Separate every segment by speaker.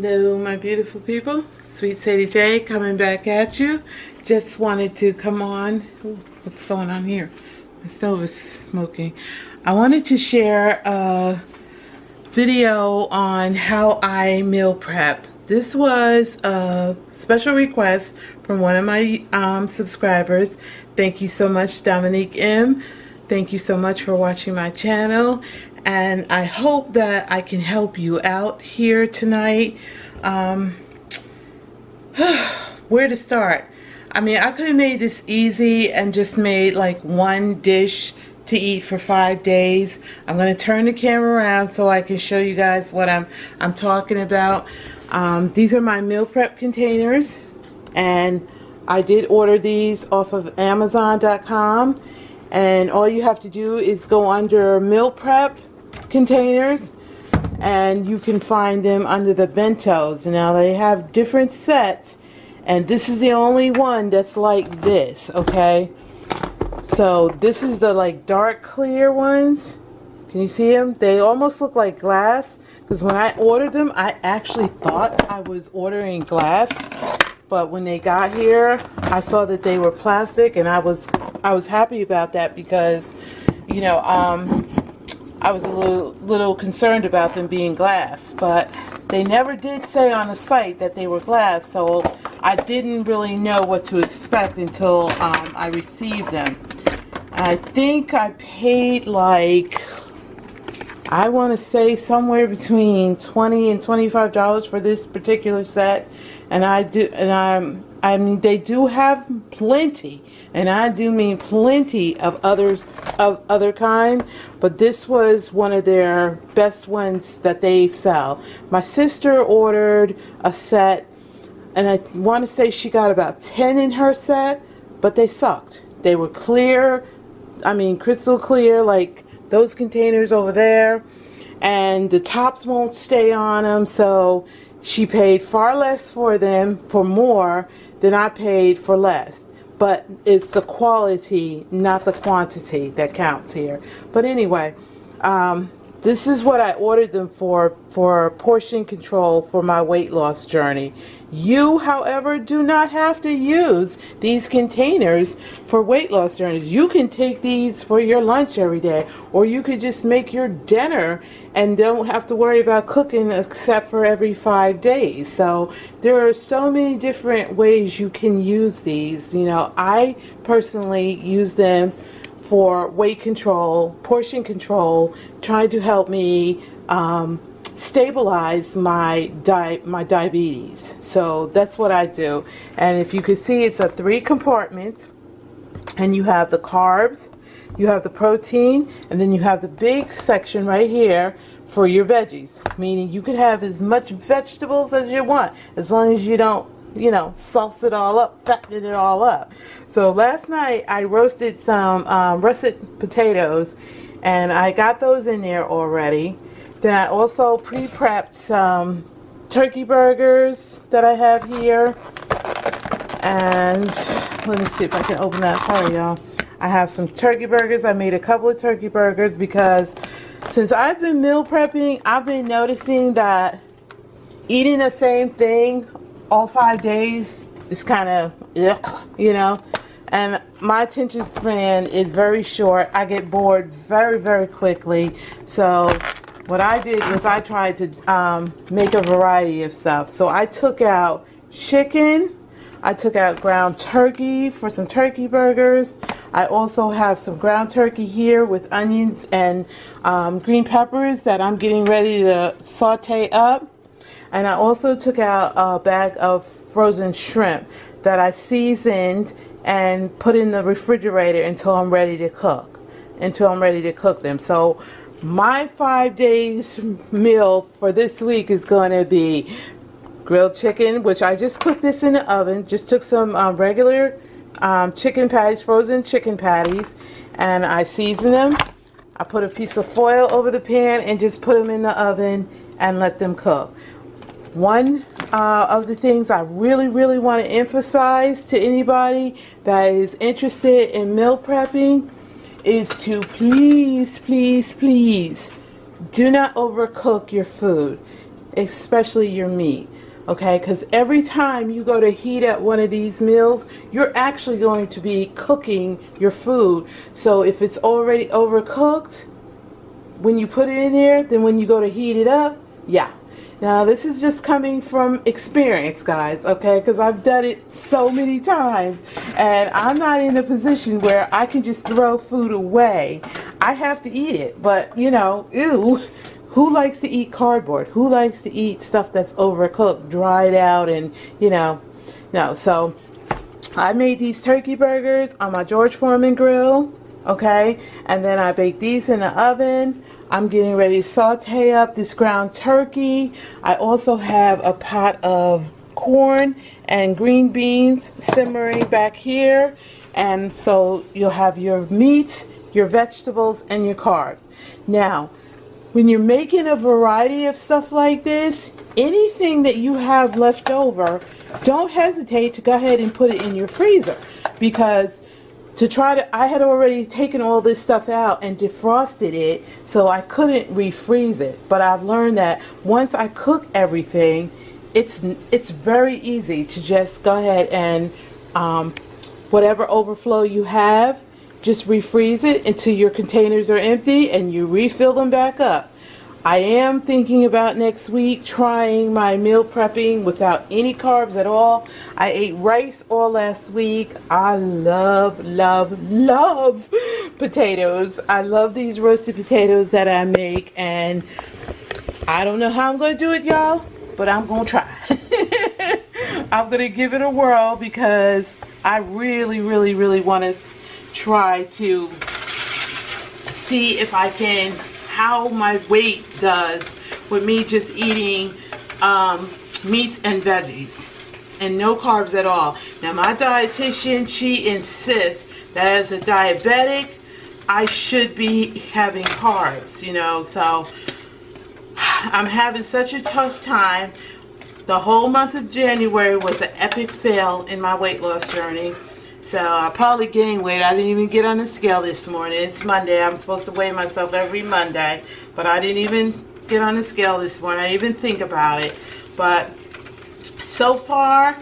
Speaker 1: Hello my beautiful people, Swt Sadie J coming back at you. Just wanted to come on. Ooh, what's going on here? My stove is smoking. I wanted to share a video on how I meal prep. This was a special request from one of my subscribers. Thank you so much, Dominique M. Thank you so much for watching my channel, and I hope that I can help you out here tonight. Where to start? I mean, I could have made this easy and just made like one dish to eat for 5 days. I'm going to turn the camera around so I can show you guys what I'm talking about. These are my meal prep containers, and I did order these off of Amazon.com. And all you have to do is go under meal prep containers, and you can find them under the bentos. Now they have different sets, and this is the only one that's like this, okay? So this is the like dark clear ones. Can you see them? They almost look like glass, because when I ordered them I actually thought I was ordering glass, but when they got here I saw that they were plastic, and I was happy about that, because you know I was a little concerned about them being glass, but they never did say on the site that they were glass, so I didn't really know what to expect until I received them. I think I paid like, I want to say somewhere between $20 and $25 for this particular set, and I mean, they do have plenty, and I do mean plenty of other kind, but this was one of their best ones that they sell. My sister ordered a set, and I want to say she got about 10 in her set, but they sucked. They were clear, I mean crystal clear, like those containers over there, and the tops won't stay on them, so she paid far less for them for more than I paid for less. But it's the quality, not the quantity, that counts here. But anyway, this is what I ordered them for portion control for my weight loss journey. You, however, do not have to use these containers for weight loss journeys. You can take these for your lunch every day, or you could just make your dinner and don't have to worry about cooking except for every 5 days. So there are so many different ways you can use these. You know, I personally use them for weight control, portion control, trying to help me stabilize my diabetes. So that's what I do. And if you can see, it's a 3 compartments, and you have the carbs, you have the protein, and then you have the big section right here for your veggies, meaning you can have as much vegetables as you want, as long as you don't, you know, sauce it all up, fatten it all up. So last night I roasted some russet potatoes, and I got those in there already. Then I also pre-prepped some turkey burgers that I have here, and let me see if I can open that. Sorry y'all. I have some turkey burgers. I made a couple of turkey burgers because since I've been meal prepping, I've been noticing that eating the same thing all 5 days is kind of, you know, and my attention span is very short. I get bored very, very quickly. So what I did was I tried to make a variety of stuff. So I took out chicken, I took out ground turkey for some turkey burgers. I also have some ground turkey here with onions and green peppers that I'm getting ready to saute up. And I also took out a bag of frozen shrimp that I seasoned and put in the refrigerator until I'm ready to cook. Them. So my 5 days meal for this week is going to be grilled chicken, which I just cooked this in the oven. Just took some regular chicken patties, frozen chicken patties, and I seasoned them. I put a piece of foil over the pan and just put them in the oven and let them cook. One of the things I really want to emphasize to anybody that is interested in meal prepping is to please do not overcook your food. especially your meat. Okay, because every time you go to heat up one of these meals, you're actually going to be cooking your food. So if it's already overcooked, when you put it in there, then when you go to heat it up, yeah. Now this is just coming from experience, guys, okay, because I've done it so many times, and I'm not in a position where I can just throw food away. I have to eat it, but you know, ew. Who likes to eat cardboard? Who likes to eat stuff that's overcooked, dried out, and, you know, no. So I made these turkey burgers on my George Foreman grill, okay? And then I baked these in the oven. I'm getting ready to saute up this ground turkey. I also have a pot of corn and green beans simmering back here. And so you'll have your meats, your vegetables, and your carbs. Now, when you're making a variety of stuff like this, anything that you have left over, don't hesitate to go ahead and put it in your freezer, because I had already taken all this stuff out and defrosted it, so I couldn't refreeze it. But I've learned that once I cook everything, it's very easy to just go ahead and whatever overflow you have, just refreeze it until your containers are empty and you refill them back up. I am thinking about next week trying my meal prepping without any carbs at all. I ate rice all last week. I love potatoes. I love these roasted potatoes that I make, and I don't know how I'm going to do it, y'all, but I'm going to try. I'm going to give it a whirl because I really want to try to see if I can, how my weight does with me just eating meats and veggies and no carbs at all. Now my dietitian, she insists that as a diabetic I should be having carbs, you know, so I'm having such a tough time. The whole month of January was an epic fail in my weight loss journey. So I probably gained weight. I didn't even get on the scale this morning. It's Monday. I'm supposed to weigh myself every Monday. But I didn't even get on the scale this morning. I didn't even think about it. But so far,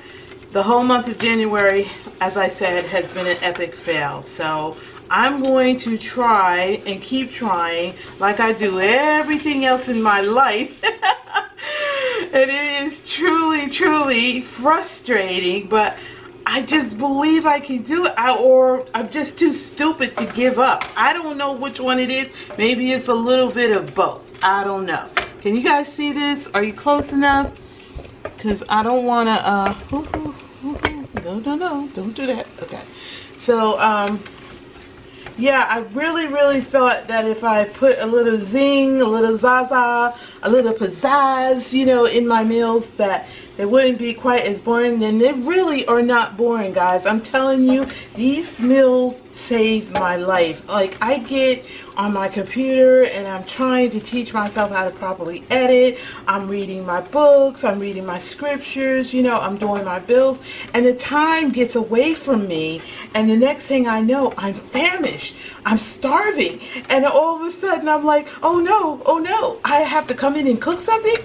Speaker 1: the whole month of January, as I said, has been an epic fail. So I'm going to try and keep trying like I do everything else in my life. And it is truly frustrating, but I just believe I can do it, or I'm just too stupid to give up. I don't know which one it is. Maybe it's a little bit of both. I don't know. Can you guys see this? Are you close enough? Because I don't want to, no, don't do that. Okay. So, yeah, I really thought that if I put a little zing, a little zaza, a little pizzazz, you know, in my meals, that they wouldn't be quite as boring. And they really are not boring, guys. I'm telling you, these meals save my life. Like, I get on my computer and I'm trying to teach myself how to properly edit. I'm reading my books, I'm reading my scriptures, you know, I'm doing my bills, and the time gets away from me, and the next thing I know, I'm famished, I'm starving, and all of a sudden I'm like, oh no, I have to come in and cook something?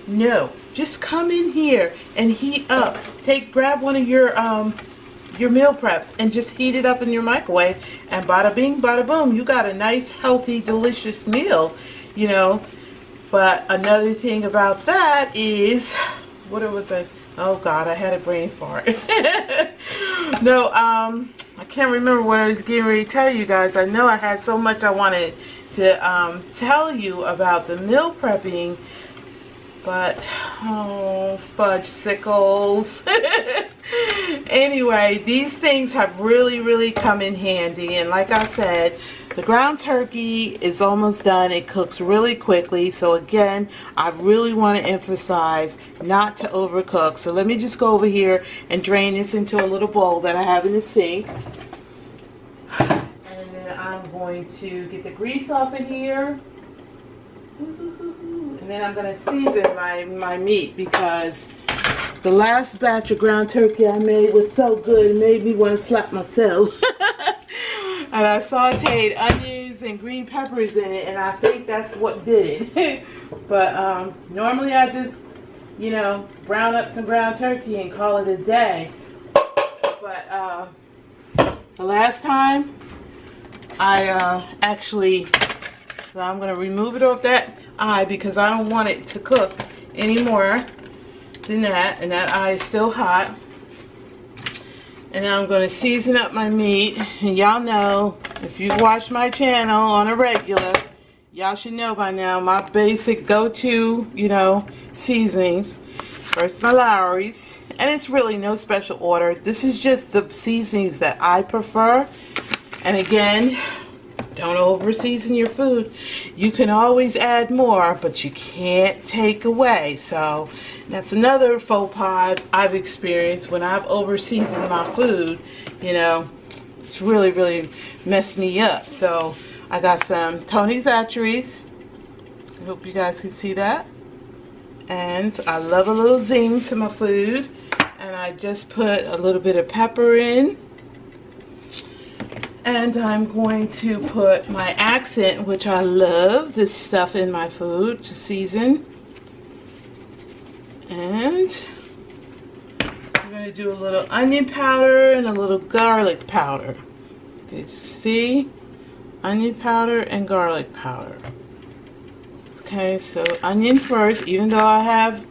Speaker 1: No, just come in here and heat up. Grab one of your meal preps and just heat it up in your microwave, and bada bing, bada boom, you got a nice, healthy, delicious meal, you know. But another thing about that is, what was it? Oh God, I had a brain fart. No, I can't remember what I was getting ready to tell you guys. I know I had so much I wanted to tell you about the meal prepping, but oh, fudge sickles. Anyway, these things have really come in handy, and like I said, the ground turkey is almost done. It cooks really quickly, so again, I really want to emphasize not to overcook. So let me just go over here and drain this into a little bowl that I have in the sink, and then I'm going to get the grease off in here. And then I'm going to season my meat, because the last batch of ground turkey I made was so good it made me want to slap myself. And I sauteed onions and green peppers in it, and I think that's what did it. But normally I just, you know, brown up some ground turkey and call it a day. But the last time I actually, so I'm going to remove it off that eye because I don't want it to cook anymore than that. And that eye is still hot. And now I'm going to season up my meat. And y'all know, if you watch my channel on a regular, y'all should know by now my basic go-to, you know, seasonings. First, my Lowry's. And it's really no special order. This is just the seasonings that I prefer. And again, don't over season your food. You can always add more, but you can't take away. So that's another faux pas I've experienced when I've over seasoned my food. You know, it's really messed me up. So I got some Tony Chachere's. I hope you guys can see that. And I love a little zing to my food. And I just put a little bit of pepper in. And I'm going to put my accent, which I love this stuff in my food to season. And I'm going to do a little onion powder and a little garlic powder. Okay, see? Onion powder and garlic powder. Okay, so onion first. Even though I have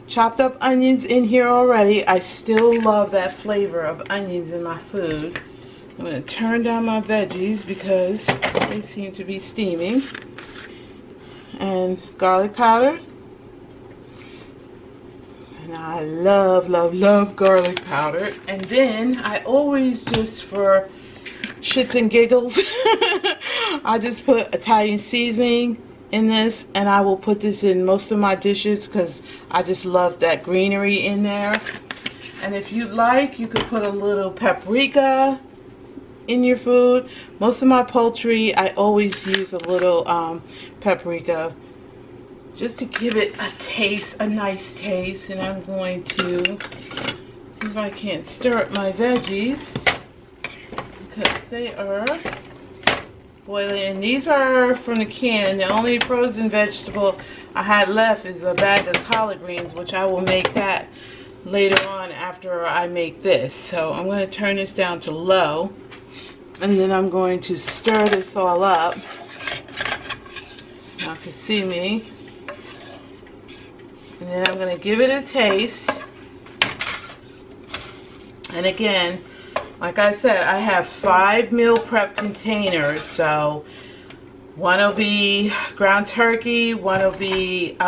Speaker 1: chopped up onions in here already, I still love that flavor of onions in my food. I'm going to turn down my veggies because they seem to be steaming. And garlic powder. And I love garlic powder. And then I always, just for shits and giggles, I just put Italian seasoning in this. And I will put this in most of my dishes because I just love that greenery in there. And if you like, you could put a little paprika in your food. Most of my poultry, I always use a little paprika just to give it a taste, a nice taste. And I'm going to see if I can't stir up my veggies because they are boiling. And these are from the can. The only frozen vegetable I had left is a bag of collard greens, which I will make that later on after I make this. So I'm going to turn this down to low. And then I'm going to stir this all up. Y'all can see me. And then I'm going to give it a taste. And again, like I said, I have 5 meal prep containers. So one will be ground turkey, one will be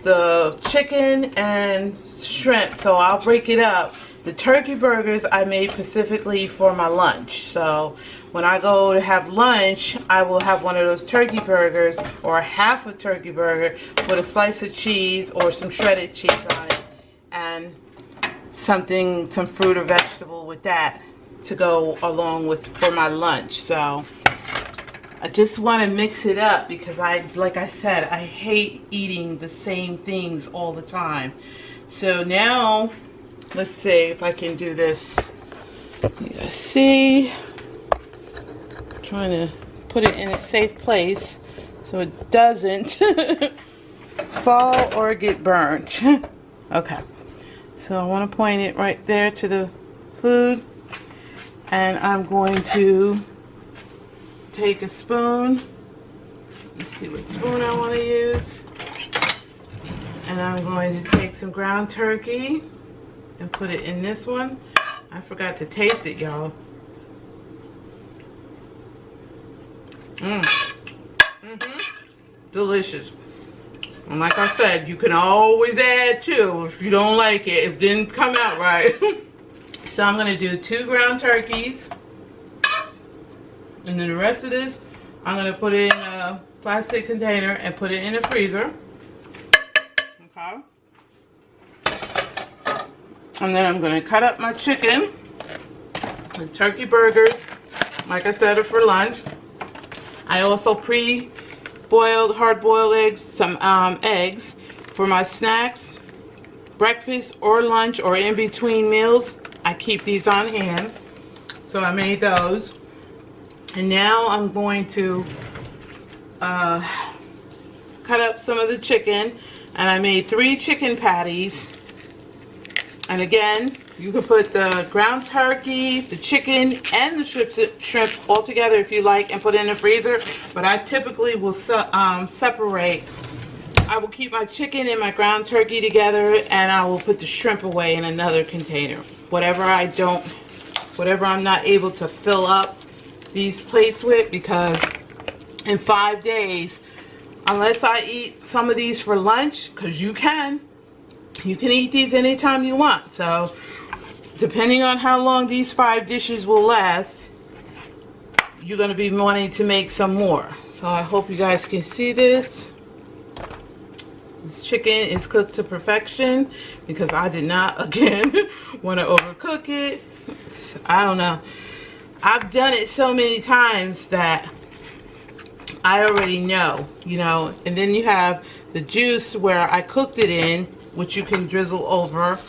Speaker 1: the chicken and shrimp. So I'll break it up. The turkey burgers I made specifically for my lunch. So when I go to have lunch, I will have one of those turkey burgers or half a turkey burger with a slice of cheese or some shredded cheese on it and some fruit or vegetable with that to go along with for my lunch. So I just want to mix it up because like I said, I hate eating the same things all the time. So now, let's see if I can do this. You guys see? I'm trying to put it in a safe place so it doesn't fall or get burnt. Okay. So I want to point it right there to the food. And I'm going to take a spoon. Let's see what spoon I want to use. And I'm going to take some ground turkey and put it in this one. I forgot to taste it, y'all. Delicious. And like I said, you can always add too if you don't like it, if it didn't come out right. So I'm going to do 2 ground turkeys. And then the rest of this, I'm going to put it in a plastic container and put it in the freezer. Okay. And then I'm going to cut up my chicken and turkey burgers. Like I said, are for lunch. I also pre-boiled, hard-boiled eggs, some eggs for my snacks, breakfast or lunch or in between meals. I keep these on hand. So I made those. And now I'm going to cut up some of the chicken, and I made 3 chicken patties. And again, you can put the ground turkey, the chicken, and the shrimp all together if you like, and put it in the freezer. But I typically will separate. I will keep my chicken and my ground turkey together, and I will put the shrimp away in another container. Whatever I'm not able to fill up these plates with, because in 5 days, unless I eat some of these for lunch, because you can eat these anytime you want. So depending on how long these 5 dishes will last, you're going to be wanting to make some more. So I hope you guys can see this. This chicken is cooked to perfection, because I did not, again, want to overcook it. I don't know. I've done it so many times that I already know, you know. And then you have the juice where I cooked it in, which you can drizzle over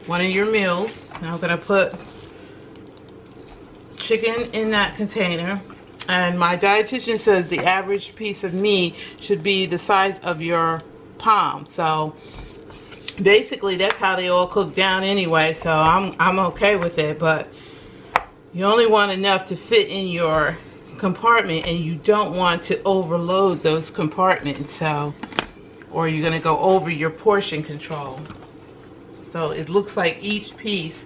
Speaker 1: one of your meals. Now I'm going to put chicken in that container. And my dietitian says the average piece of meat should be the size of your palm. So basically that's how they all cook down anyway. So I'm okay with it. But you only want enough to fit in your compartment, and you don't want to overload those compartments. So, or you're going to go over your portion control. So it looks like each piece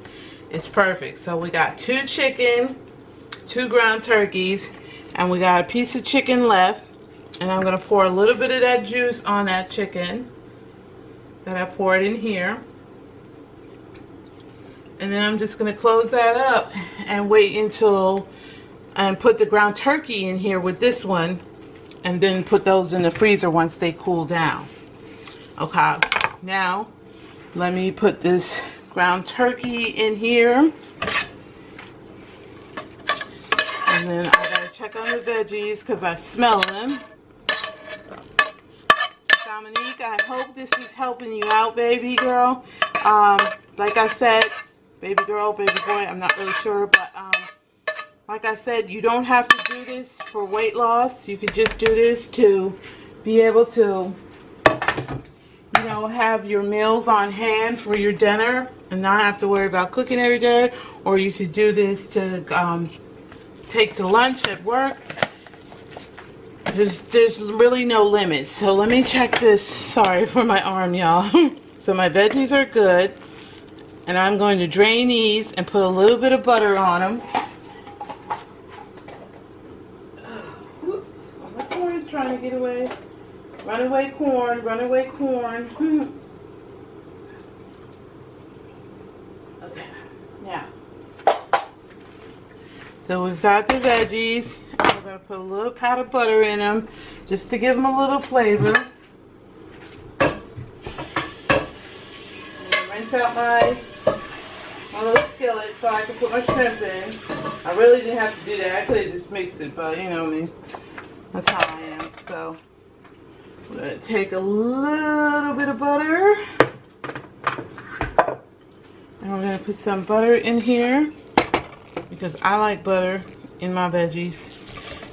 Speaker 1: is perfect. So we got 2 chicken, 2 ground turkeys, and we got a piece of chicken left. And I'm going to pour a little bit of that juice on that chicken that I poured in here. And then I'm just going to close that up and wait until, and put the ground turkey in here with this one, and then put those in the freezer once they cool down. Okay, now let me put this ground turkey in here. And then I gotta check on the veggies because I smell them. Dominique, I hope this is helping you out, baby girl. Like I said, baby girl, baby boy, I'm not really sure, but like I said, you don't have to do this for weight loss. You could just do this to be able to, you know, have your meals on hand for your dinner and not have to worry about cooking every day. Or you could do this to take to lunch at work. There's really no limits. So let me check this. Sorry for my arm, y'all. So my veggies are good, and I'm going to drain these and put a little bit of butter on them. Oops, my corn is trying to get away. Runaway corn, runaway corn. Okay, now. So we've got the veggies. I'm going to put a little pat of butter in them just to give them a little flavor. Rinse out my little skillet so I can put my shrimp in. I really didn't have to do that. I could have just mixed it, but you know me. That's how I am. So I'm going to take a little bit of butter. And we're going to put some butter in here, because I like butter in my veggies,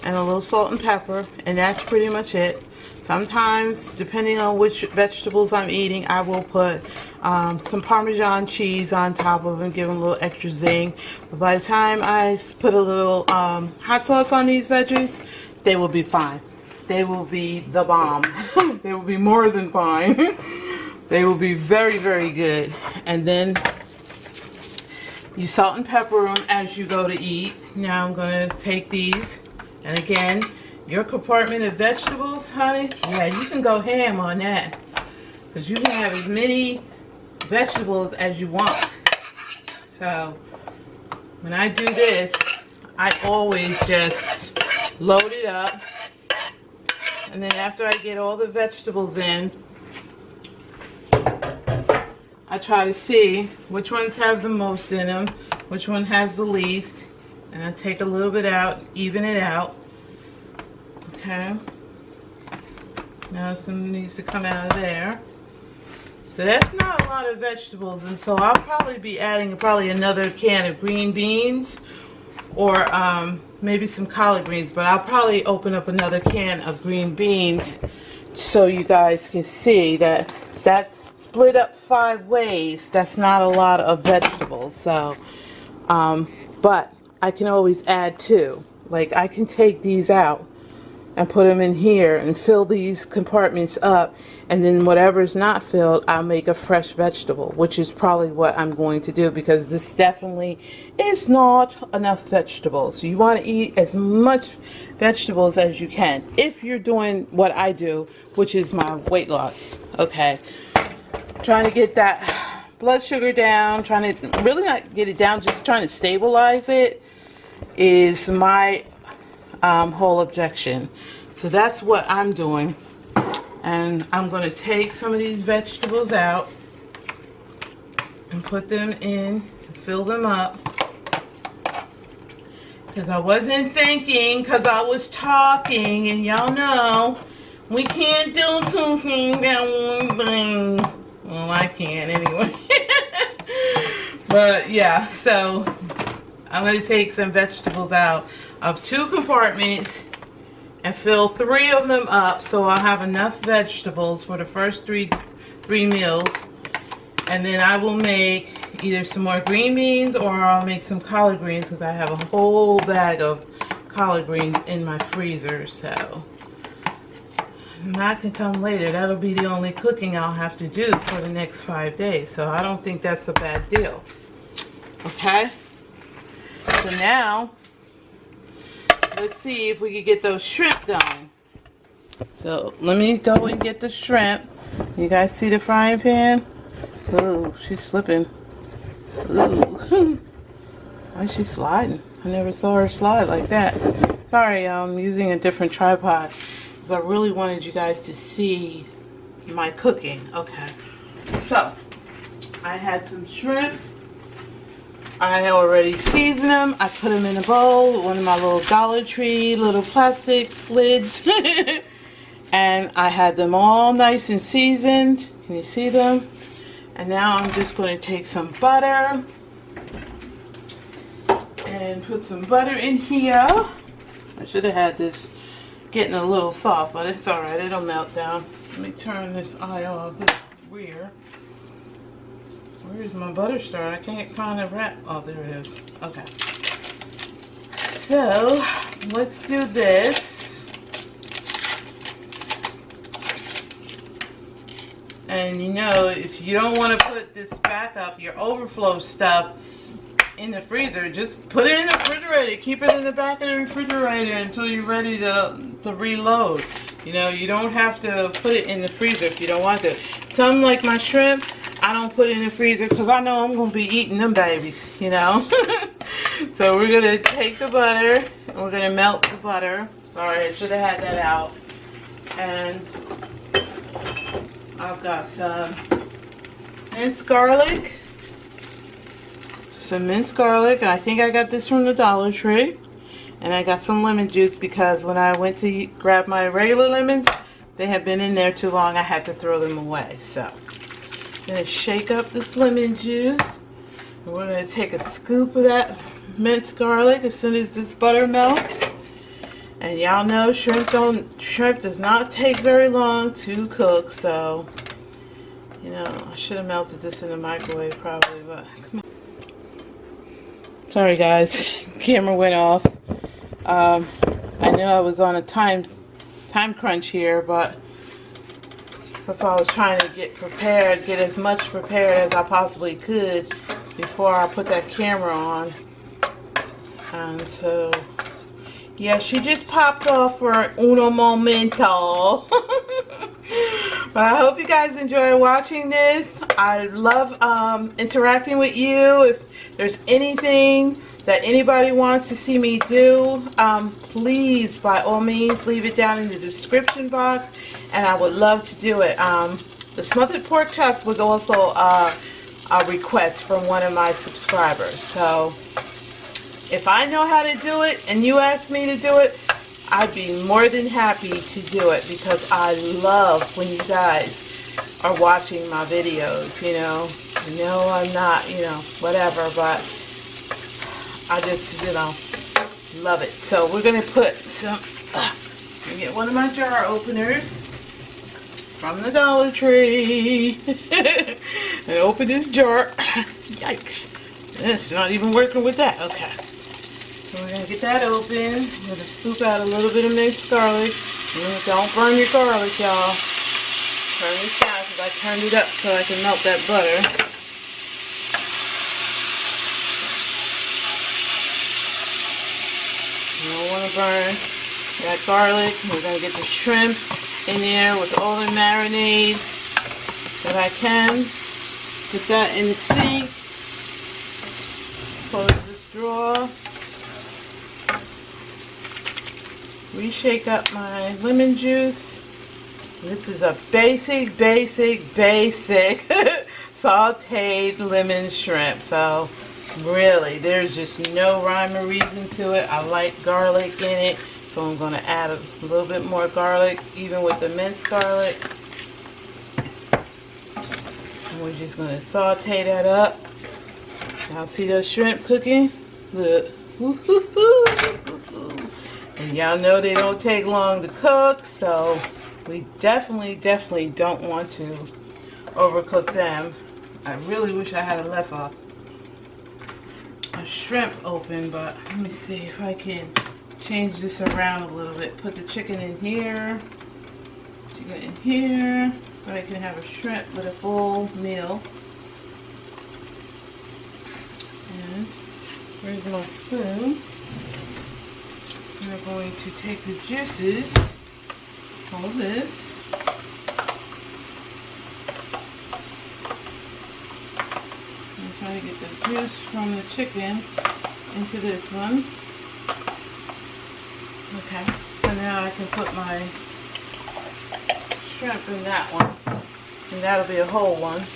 Speaker 1: and a little salt and pepper, and that's pretty much it. Sometimes, depending on which vegetables I'm eating, I will put some Parmesan cheese on top of them, give them a little extra zing. But by the time I put a little hot sauce on these veggies, they will be fine. They will be the bomb. They will be more than fine. They will be very, very good. And then you salt and pepper them as you go to eat. Now I'm going to take these, and again, your compartment of vegetables, honey, yeah, you can go ham on that, because you can have as many vegetables as you want. So when I do this, I always just load it up, and then after I get all the vegetables in, I try to see which ones have the most in them, which one has the least, and I take a little bit out, even it out. Okay. Now some needs to come out of there. So that's not a lot of vegetables, and so I'll probably be adding another can of green beans, or maybe some collard greens, but I'll probably open up another can of green beans so you guys can see that that's split up 5 ways. That's not a lot of vegetables. So, but I can always add 2. Like I can take these out and put them in here and fill these compartments up, and then whatever's not filled, I'll make a fresh vegetable, which is probably what I'm going to do, because this definitely is not enough vegetables. You want to eat as much vegetables as you can if you're doing what I do, which is my weight loss. Okay, trying to get that blood sugar down, trying to really not get it down, just trying to stabilize it is my whole objection. So that's what I'm doing, and I'm going to take some of these vegetables out and put them in, fill them up, because I wasn't thinking, because I was talking, and y'all know we can't do 2 things at one thing. Well, I can't anyway. But yeah, so I'm going to take some vegetables out of 2 compartments and fill 3 of them up, so I'll have enough vegetables for the first three meals. And then I will make either some more green beans, or I'll make some collard greens, because I have a whole bag of collard greens in my freezer. So that can come later. That'll be the only cooking I'll have to do for the next 5 days. So I don't think that's a bad deal. Okay? So now, let's see if we can get those shrimp going. So let me go and get the shrimp. You guys see the frying pan? Oh, she's slipping. Ooh. Why is she sliding? I never saw her slide like that. Sorry, I'm using a different tripod, because I really wanted you guys to see my cooking. Okay. So, I had some shrimp. I already seasoned them. I put them in a bowl with one of my little Dollar Tree little plastic lids. And I had them all nice and seasoned. Can you see them? And now I'm just going to take some butter and put some butter in here. I should have had this getting a little soft, but it's alright. It'll melt down. Let me turn this eye off. This is weird. Where's my butter star? I can't find a wrap. Oh, there it is. Okay. So, let's do this. And you know, if you don't want to put this back up, your overflow stuff in the freezer, just put it in the refrigerator. Keep it in the back of the refrigerator until you're ready to reload. You know, you don't have to put it in the freezer if you don't want to. Some, like my shrimp, I don't put it in the freezer because I know I'm going to be eating them babies, you know. So we're going to take the butter and we're going to melt the butter. Sorry, I should have had that out. And I've got some minced garlic. Some minced garlic. I think I got this from the Dollar Tree. And I got some lemon juice because when I went to grab my regular lemons, they had been in there too long. I had to throw them away. So I'm going to shake up this lemon juice. And we're going to take a scoop of that minced garlic as soon as this butter melts. And y'all know shrimp does not take very long to cook. So, you know, I should have melted this in the microwave probably, but come on. Sorry guys, camera went off. I knew I was on a time crunch here, but that's why I was trying to get prepared, get as much prepared as I possibly could before I put that camera on. And so, yeah, she just popped off for uno momento. But I hope you guys enjoy watching this. I love interacting with you. If there's anything that anybody wants to see me do, please, by all means, leave it down in the description box, and I would love to do it. The smothered pork chops was also a request from one of my subscribers. So if I know how to do it and you ask me to do it, I'd be more than happy to do it, because I love when you guys are watching my videos, you know. No, I'm not, you know, whatever, but I just, you know, love it. So we're going to put some, let me get one of my jar openers. from the Dollar Tree. And open this jar. Yikes. It's not even working with that. Okay. So we're going to get that open. I'm going to scoop out a little bit of minced garlic. Don't burn your garlic, y'all. Turn this down because I turned it up so I can melt that butter. You don't want to burn that garlic. We're going to get the shrimp in there with all the marinade that I can. Put that in the sink. Close this drawer. Reshake up my lemon juice. This is a basic sauteed lemon shrimp. So really, there's just no rhyme or reason to it. I like garlic in it, so I'm going to add a little bit more garlic, even with the minced garlic. And we're just going to saute that up. Y'all see those shrimp cooking? Look. And y'all know they don't take long to cook, so we definitely don't want to overcook them. I really wish I had left a shrimp open, but let me see if I can change this around a little bit. Put the chicken in here, so I can have a shrimp with a full meal. And where's my spoon? We're going to take the juices, all this, and try to get the juice from the chicken into this one. Okay, so now I can put my shrimp in that one, and that'll be a whole one.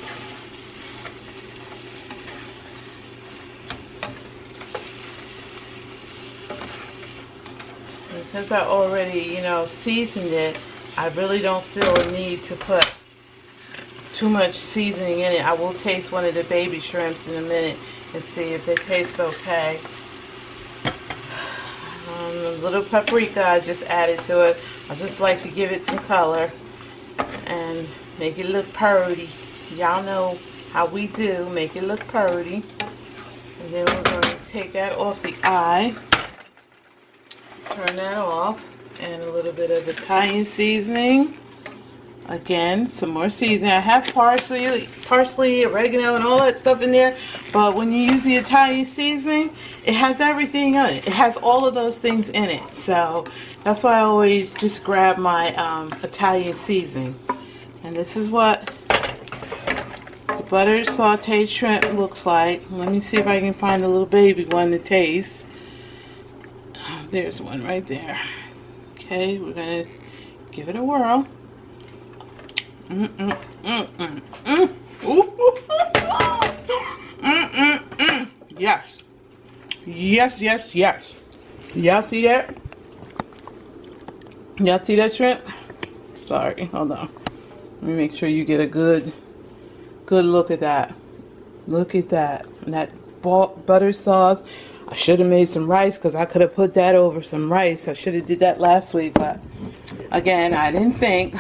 Speaker 1: Because I already, seasoned it, I really don't feel a need to put too much seasoning in it. I will taste one of the baby shrimps in a minute and see if they taste okay. A little paprika I just added to it. I just like to give it some color and make it look pretty. Y'all know how we do, make it look pretty. And then we're going to take that off the eye. Turn that off, and a little bit of Italian seasoning. Again, some more seasoning. I have parsley, oregano, and all that stuff in there, but when you use the Italian seasoning, it has everything in it. It has all of those things in it, so that's why I always just grab my Italian seasoning. And this is what the buttered sauteed shrimp looks like. Let me see if I can find a little baby one to taste. There's one right there. Okay, we're gonna give it a whirl. Yes. Yes. Y'all see that? Y'all see that shrimp? Sorry, hold on. Let me make sure you get a good look at that. Look at that. And that butter sauce. I should have made some rice because I could have put that over some rice. I should have did that last week, but again, I didn't think.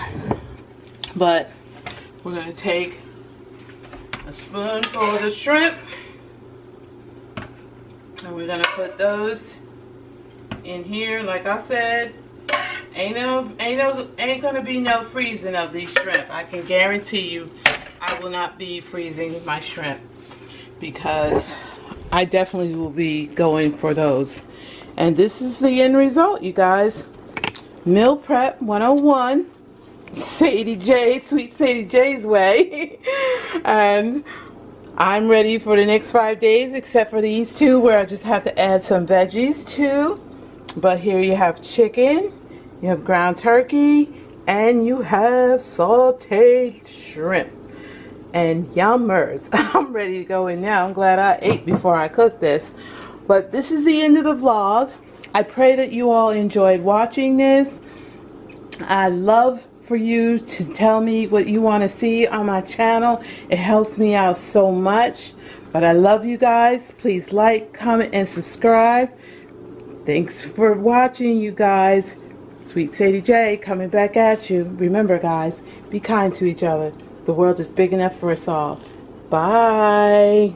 Speaker 1: But we're going to take a spoonful of the shrimp, and we're going to put those in here. Like I said, ain't going to be no freezing of these shrimp. I can guarantee you I will not be freezing my shrimp, because I definitely will be going for those. And this is the end result, you guys. Meal prep 101. Sadie J, Swt Sadie J's way. And I'm ready for the next 5 days, except for these two where I just have to add some veggies too. But here you have chicken, you have ground turkey, and you have sauteed shrimp. And yummers. I'm ready to go in now. I'm glad I ate before I cooked this. But this is the end of the vlog. I pray that you all enjoyed watching this. I love for you to tell me what you want to see on my channel. It helps me out so much. But I love you guys. Please like, comment, and subscribe. Thanks for watching, you guys. Swt Sadie J coming back at you. Remember, guys, be kind to each other. The world is big enough for us all. Bye.